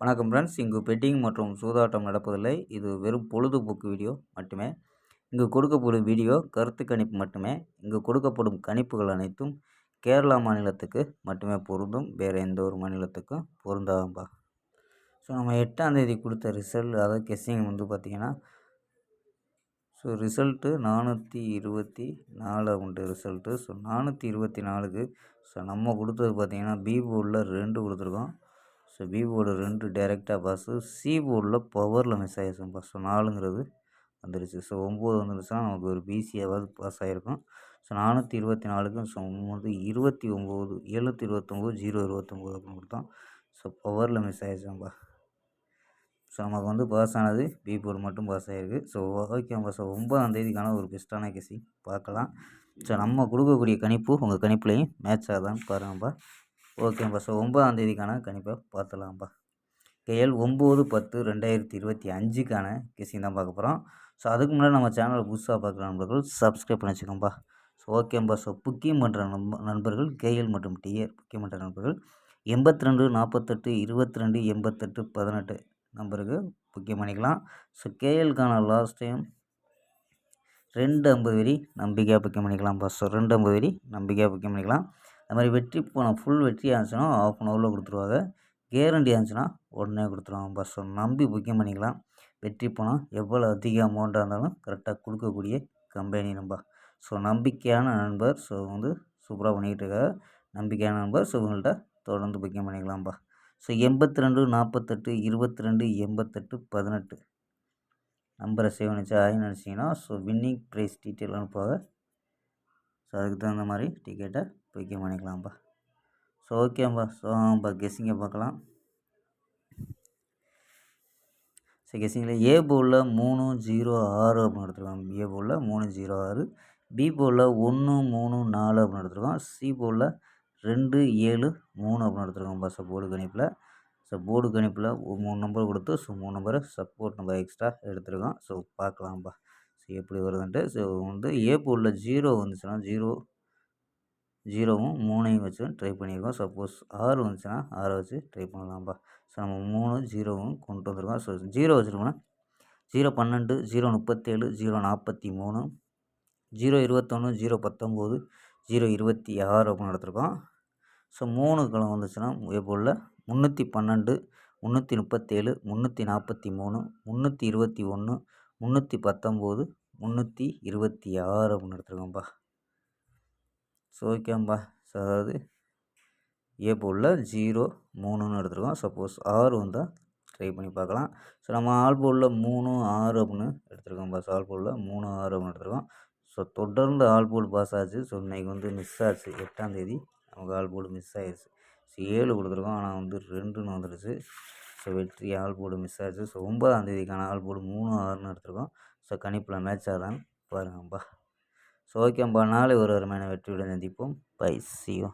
வணக்கம் ஃப்ரெண்ட்ஸ். இங்கு பெட்டிங் மற்றும் சூதாட்டம் நடப்பதில்லை. இது வெறும் பொழுதுபோக்கு வீடியோ மட்டுமே. இங்கு கொடுக்கப்படும் வீடியோ கருத்து கணிப்பு மட்டுமே. இங்கு கொடுக்கப்படும் கணிப்புகள் அனைத்தும் கேரளா மாநிலத்துக்கு மட்டுமே பொருந்தும். வேறு எந்த ஒரு மாநிலத்துக்கும் பொருந்தாதும்பா. ஸோ நம்ம 8ஆம் தேதி கொடுத்த ரிசல்ட், அதாவது கெஸ்ஸிங் பார்த்திங்கன்னா, ரிசல்ட்டு 424 உண்டு ரிசல்ட்டு. 424க்கு நம்ம கொடுத்தது பார்த்திங்கன்னா, பி போர்டில் 2 கொடுத்துருக்கோம். பி போர்டு 2 டேரெக்டாக பாஸு. சி போர்டில் பவரில் மிஸ் ஆகிடுச்சுப்பா. 4ங்கிறது வந்துடுச்சு. 9 வந்துருச்சுன்னா நமக்கு ஒரு பிசியாவது பாஸ் ஆகிருக்கும். 424க்கு 29 729 029 அப்படின்னு கொடுத்தோம். பவரில் மிஸ் ஆகிடுச்சுப்பா. நமக்கு பாஸ் ஆனது பி போர்டு மட்டும் பாஸ் ஆகிருக்கு. ஓகேப்பா. 9ஆம் தேதிக்கான ஒரு பெஸ்ட்டான கெஸ்ஸிங் பார்க்கலாம். நம்ம கொடுக்கக்கூடிய கணிப்பு உங்கள் கணிப்புலையும் மேட்ச் ஆகுதான்னு பாருங்கப்பா. ஓகேப்பா. 9ஆம் தேதிக்கான கணிப்பை பார்த்துலாம்ப்பா. கேஎல் 9/10/2025க்கான கெஸ்ஸிங் தான் பார்க்க போகிறோம். அதுக்கு முன்னாடி நம்ம சேனலை புதுசாக பார்க்குற நண்பர்கள் சப்ஸ்கிரைப் பண்ணி வச்சுக்கோம்பா. ஓகேப்பா. புக்கிங் பண்ணுற நண்பர்கள் கேஎல் மற்றும் டிஆர் புக்கிங் பண்ணுற நண்பர்கள் 82 48 22 88 18 நம்பருக்கு புக்கிங் பண்ணிக்கலாம். கேஎல்கான லாஸ்ட் டைம் 250 வரி நம்பிக்கையாக புக்கிங் பண்ணிக்கலாம்ப்பா. 250 வரி நம்பிக்கையாக புக்கிங் பண்ணிக்கலாம். அது மாதிரி வெற்றி போனால் ஃபுல் வெற்றி ஆச்சுன்னா ½ அன் ஹவரில் கொடுத்துருவாங்க. கேரண்டி ஆச்சுன்னா உடனே கொடுத்துருவாங்கப்பா. நம்பி புக்கிங் பண்ணிக்கலாம். வெற்றி போனால் எவ்வளோ அதிக அமௌண்ட்டாக இருந்தாலும் கரெக்டாக கொடுக்கக்கூடிய கம்பெனி நம்பா. நம்பிக்கையான நண்பர். சூப்பராக பண்ணிக்கிட்டு இருக்காங்க. நம்பிக்கையான நண்பர். இவங்கள்ட்ட தொடர்ந்து புக்கிங் பண்ணிக்கலாம்ப்பா. 82 48 22 88 18 நம்பரை சேவ் பண்ணிச்சு நினச்சிங்கன்னா வின்னிங் ப்ரைஸ் டீட்டெயில் அனுப்புவாங்க. அதுக்கு தகுந்த மாதிரி டிக்கெட்டை புக்கிங் பண்ணிக்கலாம்ப்பா. ஓகேப்பா. கெஸ்ஸிங்கை பார்க்கலாம். கெஸ்ஸிங்கில் ஏ போர்டில் 306 அப்படின்னு எடுத்துருக்கோம். ஏ போர்டில் 306. பி போர்டில் 134 அப்படின்னு எடுத்துருக்கோம். சி போர்டில் 273 அப்படின்னு எடுத்துருக்கோம்ப்பா. போர்டு கணிப்பில் போர்டு கணிப்பில் 3 நம்பர் கொடுத்து 3 நம்பரை சப்போர்ட் நம்பர் எக்ஸ்ட்ரா எடுத்துருக்கோம். பார்க்கலாம்ப்பா எப்படி வருதுன்ட்டு. ஏ போர்டில் 0 வந்துச்சுன்னா 0வும் 3ஐயும் வச்சு ட்ரை பண்ணியிருக்கோம். சப்போஸ் 6 வந்துச்சுன்னா 6 வச்சு ட்ரை பண்ணலாம்ப்பா. நம்ம 3 0வும் கொண்டு வந்திருக்கோம். 0 வச்சுருக்கோம்னா 012 037 043 021 019 026 அப்படின்னு எடுத்துருக்கோம். 3 கிழமை வந்துச்சுன்னா ஏ போர்டில் 312 337 343 321 319 326 அப்படின்னு எடுத்துருக்கோம்ப்பா. ஓகேப்பா. அதாவது ஏ போர்டில் 0 3ன்னு எடுத்துருக்கோம். சப்போஸ் 6 வந்தால் ட்ரை பண்ணி பார்க்கலாம். நம்ம ஆல் போர்டில் 3 6 அப்படின்னு எடுத்துருக்கோம்ப்பா. ஆல் போர்டில் 3 6 அப்படின்னு எடுத்துருக்கோம். தொடர்ந்து ஆல் போர்டு பாஸ் ஆச்சு. இன்றைக்கி மிஸ் ஆச்சு. 8ஆம் தேதி நமக்கு ஆல் போர்டு மிஸ் ஆயிடுச்சு. 7 கொடுத்துருக்கோம். ஆனால் 2ன்னு வந்துடுச்சு. வெற்றி ஆல் போர்டு மிஸ் ஆச்சு. 9ஆம் தேதிக்கான ஆல் போர்டு 3 6ன்னு எடுத்துருக்கோம். கணிப்பில் மேட்ச் ஆகுதான்னு பாருங்கப்பா. ஓகேப்பா. நாளை ஒரு அருமையான வெற்றியுடன் சந்திப்போம். பை. See you.